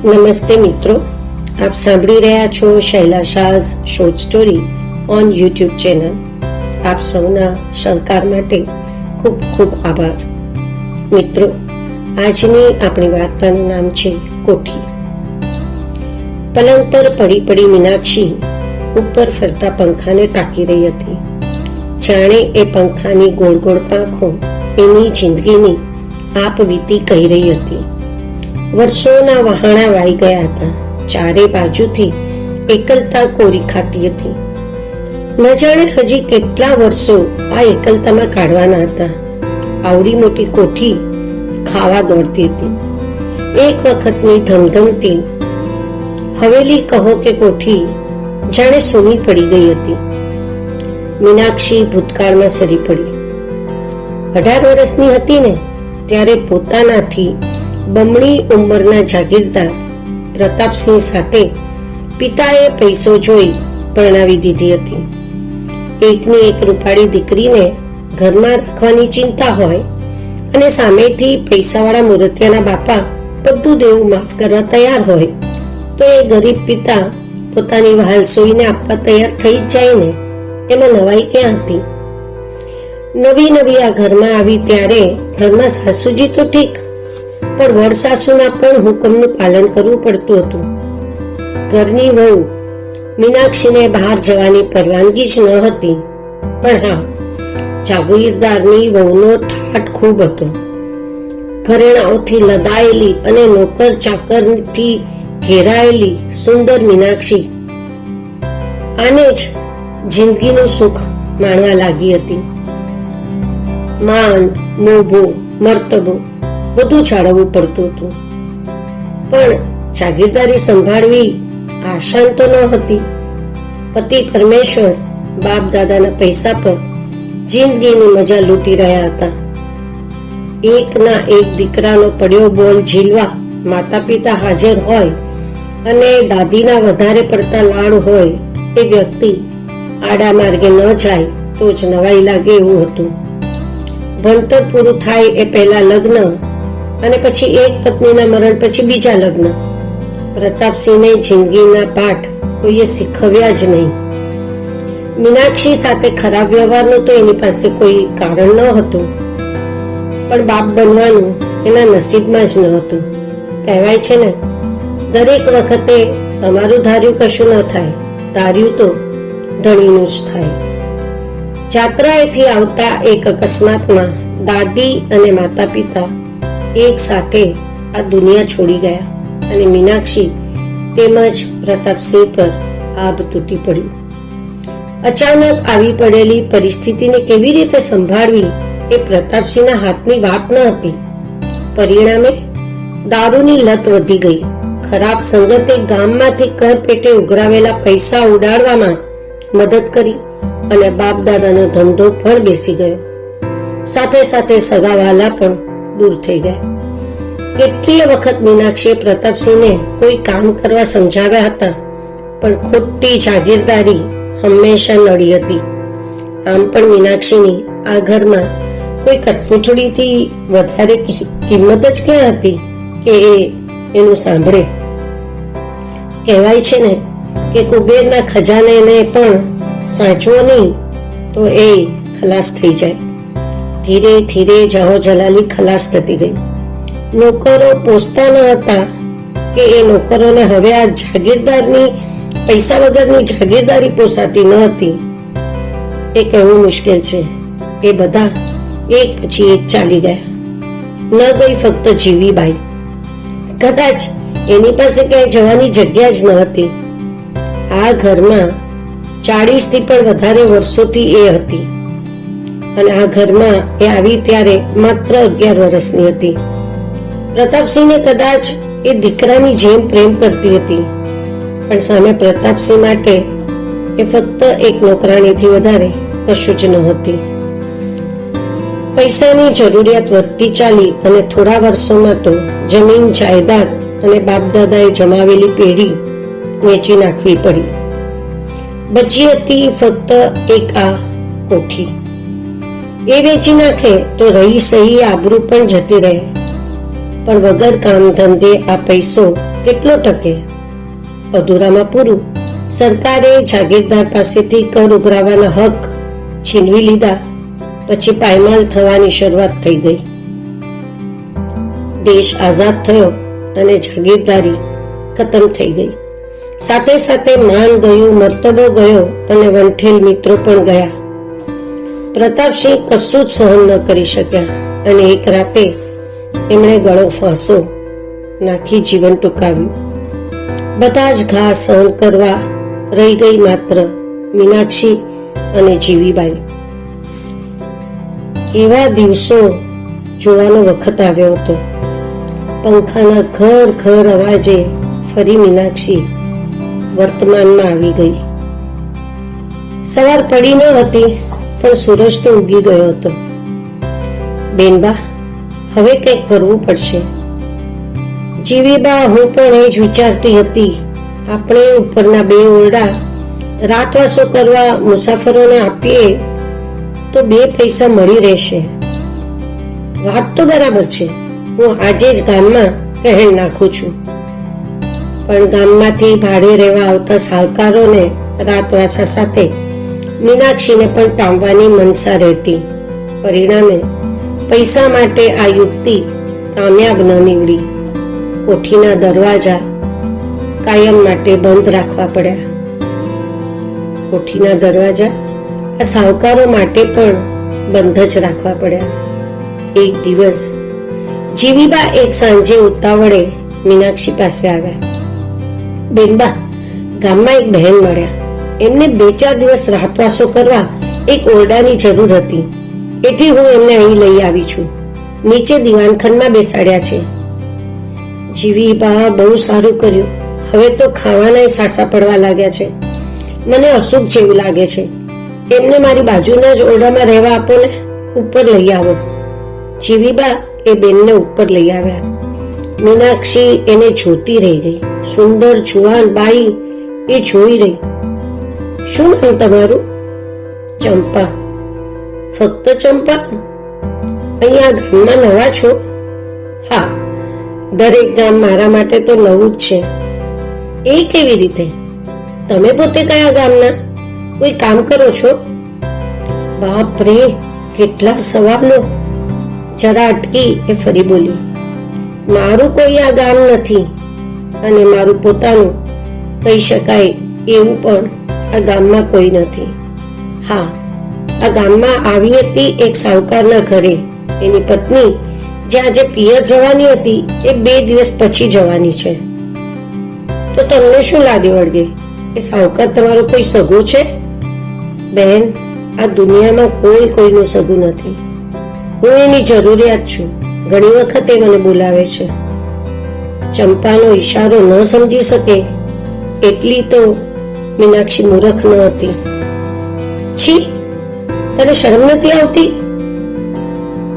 નમસ્તે મિત્રો, આપ સાંભળી રહ્યા છો શૈલા શાઝ short story on YouTube channel. આપ સૌના સહકાર માટે ખૂબ ખૂબ આભાર. મિત્રો, આજની આપણી વાર્તાનું નામ છે કોઠી. પલંગ પર પડી પડી મીનાક્ષી ઉપર ફરતા પંખાને તાકી રહી હતી. જાણે એ પંખાની ગોળ ગોળ પાંખો એની જિંદગીની આપ વીતી કહી રહી હતી. વર્ષોના વહાણા વાઈ ગયા હતા. ચારે બાજુથી એકલતા કોરી ખાતી હતી. ન જાણે હજી કેટલા વર્ષો આ એકલતામાં કાઢવાના હતા. આવડી મોટી કોઠી ખાવા દોડતી હતી. એક વખતની ધમધમતી હવેલી કહો કે કોઠી જાણે સૂની પડી ગઈ હતી. મીનાક્ષી ભૂતકાળમાં સરી પડી. 18 વર્ષની હતી ને ત્યારે પોતાનાથી બમણી ઉંમરના જાગીરદાર પ્રતાપસિંહ સાથે પિતાએ પૈસો જોઈ પરણાવી દીધી હતી. એકની એક રૂપાળી દીકરીને ઘરમાં રાખવાની ચિંતા હોય અને સામેથી પૈસાવાળા મૂર્તિયાના બાપા બધું દેવું માફ કરવા તૈયાર હોય તો એ ગરીબ પિતા પોતાની વહાલસોઈને આપવા તૈયાર થઈ જ જાય ને, એમાં નવાઈ ક્યાં હતી? નવી આ ઘરમાં આવી ત્યારે ઘરમાં સાસુજી તો ઠીક, પણ વડ સાસુના પણ હુકમનું પાલન કરવું પડતું હતું. ઘરની વહુ મીનાક્ષીને બહાર જવાની પરવાનગી જ ન હતી, પણ હા, જાગીરદારની વહુનો ઠાઠ ખૂબ હતો. ઘરેણાઓથી લદાયેલી અને નોકર ચાકરથી ઘેરાયેલી સુંદર મીનાક્ષી આને જ જિંદગીનું સુખ માણવા લાગી હતી. માન, મોભો, મર્તબો બધું જાળવવું પડતું હતું, પણ જાગીરદારી સંભાળવી આસાન તો ન હતી. પતિ પરમેશ્વર બાપ દાદાના પૈસા પર જિંદગીની મજા લૂંટી રહ્યા હતા. એકના એક દીકરાનો પડ્યો બોલ ઝીલવા માતા પિતા હાજર હોય અને દાદીના વધારે પડતા લાડ હોય એ વ્યક્તિ આડા માર્ગે ન જાય તો જ નવાઈ લાગે એવું હતું. ભણતર પૂરું થાય એ પહેલા લગ્ન અને પછી એક પત્નીના મરણ પછી બીજા લગ્ન. પ્રતાપસિંહને જિંદગીના પાઠ કોઈએ શીખવ્યા જ નહીં. મીનાક્ષી સાથે ખરાબ વ્યવહારનું તો એની પાસે કોઈ કારણ ન હતું, પણ બાપ બનવાનું એના નસીબમાં જ ન હતું. કહેવાય છે ને, દરેક વખતે તમારું ધાર્યું કશું ન થાય, ધાર્યું તો ધણીનું જ થાય. જાત્રાએથી આવતા એક અકસ્માતમાં દાદી અને માતા પિતા એક સાથે આ દુનિયા છોડી ગયા અને મીનાક્ષી તેમજ પ્રતાપસિંહ પર આભ તૂટી પડ્યું. અચાનક આવી પડેલી પરિસ્થિતિને કેવી રીતે સંભાળવી એ પ્રતાપસિંહના હાથની વાત ન હતી. પરિણામે દારૂની લત વધી ગઈ. ખરાબ સંગતે ગામમાંથી કર પેટે ઉઘરાવેલા પૈસા ઉડાડવામાં મદદ કરી અને બાપ દાદાનો ધંધો પણ બેસી ગયો. સાથે સાથે સગાવાલા પણ દૂર થઈ ગયા. કેટલી વખત મીનાક્ષીએ પ્રતાપસિંહને કોઈ કામ કરવા સમજાવ્યા હતા, પણ ખોટી જાગીરદારી હંમેશા નડી હતી. આમ પણ મીનાક્ષીની આ ઘરમાં કોઈ કઠપૂતળીથી વધારે કિંમત જ ક્યાં હતી કે એ એનું સાંભળે. કહેવાય છે ને કે કુબેરના ખજાનેને પણ સાચવો નહીં તો એ ખલાસ થઈ જાય. ધીરે ધીરે જાહો જલાલી ખલાસ થતી ગઈ. નોકરો પોસતા ન હતા કે એ નોકરોને હવે આ જાગીરદારની પૈસા વગરની જાગીરદારી પોસાતી ન હતી એ કહેવું મુશ્કેલ છે. એ બધા એક પછી એક ચાલી ગયા. ન ગઈ ફક્ત જીવીબાઈ. કદાચ એની પાસે ક્યાંય જવાની જગ્યા જ ન હતી. આ ઘરમાં 40 થી પણ વધારે વર્ષોથી એ હતી અને આ ઘરમાં એ આવી ત્યારે માત્ર 11 વર્ષની હતી. પ્રતાપસિંહને કદાચ એ દીકરાની જેમ પ્રેમ કરતી હતી, પણ સામે પ્રતાપસિંહ માટે એ ફક્ત એક નોકરાણીથી વધારે કશું જ ન હતી. પૈસાની જરૂરિયાત વધતી ચાલી અને થોડા વર્ષોમાં તો જમીન જાયદાદ અને બાપ દાદાએ જમાવેલી પેઢી વેચી નાખવી પડી. બચી હતી ફક્ત એક આ કોઠી. એ વેચી નાખે તો રહી સહી આબરૂ પણ જતી રહે, પણ વગર કામ ધંધે આ પૈસો કેટલો ટકે? અધૂરામાં પૂરું. સરકારે જાગીરદાર પાસેથી કર ઉઘરાવવાના હક છીનવી લીધા પછી પાયમાલ થવાની શરૂઆત થઈ ગઈ. દેશ આઝાદ થયો અને જાગીરદારી ખતમ થઈ ગઈ. સાથે સાથે માન ગયું, મર્તબો ગયો અને વંઠેલ મિત્રો પણ ગયા. પ્રતાપસિંહ કશું જ સહન ન કરી શક્યા અને એક રાતે એમણે ગળો ફાંસો નાખી જીવન ટૂંકાવ્યું. બધા જ ઘા સહન કરવા રહી ગઈ માત્ર મીનાક્ષી અને જીવીબાઈ. એવા દિવસો જોવાનો વખત આવ્યો હતો. પંખાના ઘર ઘર અવાજે ફરી મીનાક્ષી વર્તમાનમાં આવી ગઈ. સવાર પડી ન હતી પણ સૂરજ તો ઉગી ગયો હતો. બેનબા, હવે કંઈક કરવું પડશે. જીવીબા, હું પણ એ જ વિચારતી હતી. આપણે ઉપરના 2 ઓરડા રાતવાસો કરવા મુસાફરોને આપીએ તો 2 પૈસા મળી રહેશે. વાત તો બરાબર છે. હું આજે જ ગામમાં કહેણ નાખું છું. પણ ગામમાંથી ભાડે રહેવા આવતા સાહુકારોને રાતવાસા સાથે મીનાક્ષીને પણ ટાંવવાની મનસા રહેતી. પરિણામે પૈસા માટે આ યુક્તિ કામયાબ ન નીવડી. કોઠીના દરવાજા કાયમ માટે બંધ રાખવા પડ્યા. કોઠીના દરવાજા આ સાહુકારો માટે પણ બંધ જ રાખવા પડ્યા. એક દિવસ જીવીબા એક સાંજે ઉતાવળે મીનાક્ષી પાસે આવ્યા. બેનબા, ગામમાં એક બહેન મળ્યા. એમને 2-4 દિવસ રાતવાસો કરવા એક ઓરડાની જરૂર હતી. એથી હું એમને અહીં લઈ આવી છું. નીચે દિવાનખંડમાં બેસાડ્યા છે. જીવીબા, બહુ સારું કર્યું. હવે તો ખાવાના સાસા પડવા લાગ્યા છે. મને અશુભ જેવું લાગે છે. એમને મારી બાજુના જ ઓરડામાં રહેવા આપો ને. ઉપર લઈ આવો. જીવીબા એ બેનને ઉપર લઈ આવ્યા. મીનાક્ષી એને જોતી રહી ગઈ. સુંદર જુવાન બાઈ એ જોઈ રહી. શું નામ તમારું? ચંપા. ફક્ત ચંપા? અહીંયા ગામમાં નવા છો? હા, દરેક ગામ મારા માટે તો નવું જ છે. એ કેવી રીતે? તમે પોતે કયા ગામના? કોઈ કામ કરો છો? બાપ રે, કેટલા સવાલો! જરા અટકી એ ફરી બોલી. મારું કોઈ આ ગામ નથી અને મારું પોતાનું કહી શકાય એવું પણ આ ગામમાં કોઈ નથી. હા, આ ગામમાં આવી હતી એક સાહુકારના ઘરે. એની પત્ની જે આજે પિયર જવાની હતી એ 2 દિવસ પછી જવાની છે. તો તમને શું લાગે વળગે? એ સાહુકાર તમારો કોઈ સગો છે? બહેન, આ દુનિયામાં કોઈ કોઈનું સગું નથી. હું એની જરૂરિયાત છું. ઘણી વખત એ મને બોલાવે છે. ચંપાનો ઈશારો ન સમજી શકે એટલી તો મીનાક્ષી મૂર્ખ ન હતી. છી, તને શરમ નથી આવતી?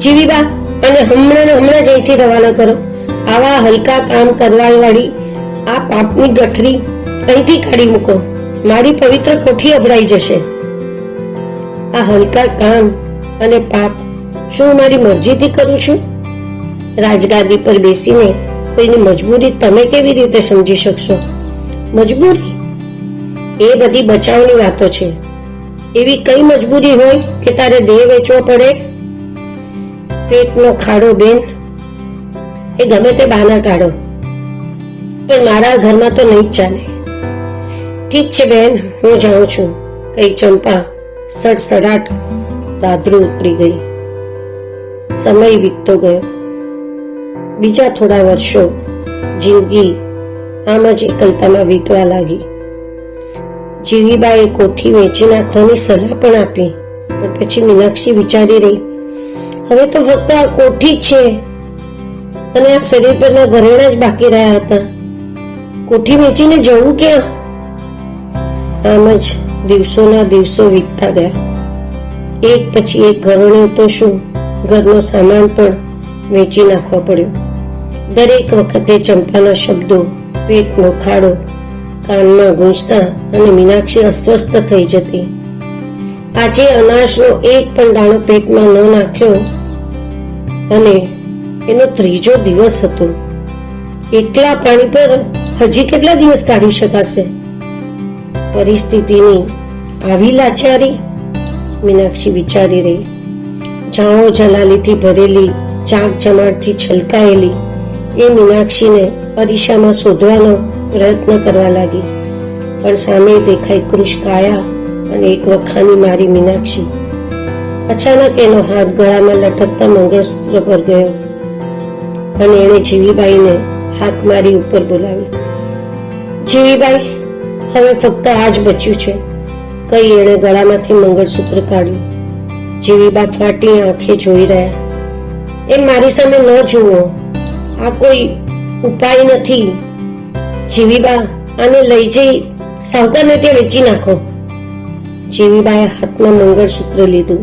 જીવીબા, અને હમણાં જ અહીંથી રવાના કરો. આવા હલકા કામ કરવા વાળી આ પાપની ગઠરી અહીંથી કાઢી મૂકો. મારી પવિત્ર કોઠી અભડાઈ જશે. આ હલકા કામ અને પાપ શું મારી મરજીથી કરું છું? રાજગાદી પર બેસીને કોઈની મજબૂરી તમે કેવી રીતે સમજી શકશો? મજબૂરી એ બધી બચાવની વાતો છે. એવી કઈ મજબૂરી હોય કે તારે દેહ વેચવો પડે? પેટનો ખાડો બેન, એ ગમે તે બહાના કાઢો, પણ મારા ઘરમાં તો નહીં જ ચાલે. ઠીક છે બેન, હું જાઉં છું, કઈ ચંપા સડસડાટ દાદરું ઉતરી ગઈ. સમય વીતતો ગયો. બીજા થોડા વર્ષો જિંદગી આમ જ એકલતામાં વીતવા લાગી. જીવીબાએ કોઠી વેચી નાખવાની સલાહ પણ આપી, પણ પછી મીનાક્ષી વિચારી રહી, હવે તો ફક્ત આ કોઠી જ છે અને આ શરીર પરના ઘરેણા જ બાકી રહ્યા હતા. કોઠી વેચીને જવું ક્યાં? આમ જ દિવસોના દિવસો વીતતા ગયા. એક પછી એક ઘરેણું તો શું, ઘરનો સામાન પણ વેચી નાખવો પડ્યો. દરેક વખતે ચંપાના શબ્દો પેટનો ખાડો કાનમાં ગૂંજતા અને મીનાક્ષી અસ્વસ્થ થઈ જતી. આજે અનાજનો એક પણ દાણો પેટમાં ન નાખ્યો અને એનો ત્રીજો દિવસ હતો. એકલા પાણી પર હજી કેટલા દિવસ કાઢી શકાશે? પરિસ્થિતિની આવી લાચારી? મીનાક્ષી વિચારી રહી. જાઓ જલાલીથી ભરેલી, ચાક જમાડથી છલકાયેલી એ મીનાક્ષીને અરીસામાં શોધવાનો પ્રયત્ન કરવા લાગી. પણ સામે દેખાઈ કૃશ કાયા અને એક વખાની મારી મીનાક્ષી. અચાનક એનો હાથ ગળામાં લટકતા મંગળસૂત્ર પર ગયો અને એણે જીવીબાઈને હાક મારી ઉપર બોલાવી. જીવીબાઈ, હવે ફક્ત આ જ બચ્યું છે, કઈ એણે ગળામાંથી મંગળસૂત્ર કાઢ્યું. જીવીબા ફાટી આંખે જોઈ રહ્યા. એ મારી સામે ન જુઓ, આ કોઈ ઉપાય નથી. જીવીબા, આને લઈ જઈ સાવકારને ત્યાં વેચી નાખો. જીવીબાએ હાથમાં મંગળસૂત્ર લીધું.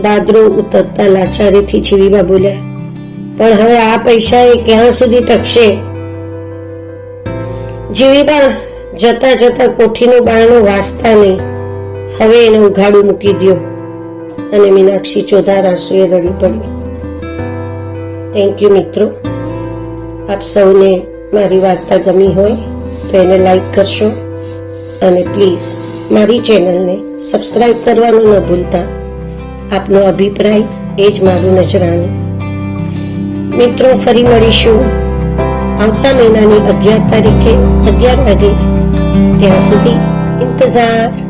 દાદરો ઉતરતા લાચારીથી જીવીબા બોલ્યા, પણ હવે આ પૈસા એ ક્યાં સુધી ટકશે? જીવીબા, જતા જતા કોઠીનું બારણું વાસતા નહીં, હવે એને ઉઘાડું મૂકી દ્યો. અને મીનાક્ષી ચોધાર આંસુએ રડી પડી. થેન્ક યુ મિત્રો. આપ સૌને મારી વાર્તા ગમી હોય તો એને લાઈક કરશો અને પ્લીઝ મારી ચેનલને સબસ્ક્રાઇબ કરવાનું ન ભૂલતા. આપનો અભિપ્રાય એ જ મારું નજરાણું. મિત્રો, ફરી મળીશું આવતા મહિનાની 11 તારીખે 11 વાગે. ત્યાં સુધી ઇંતજાર.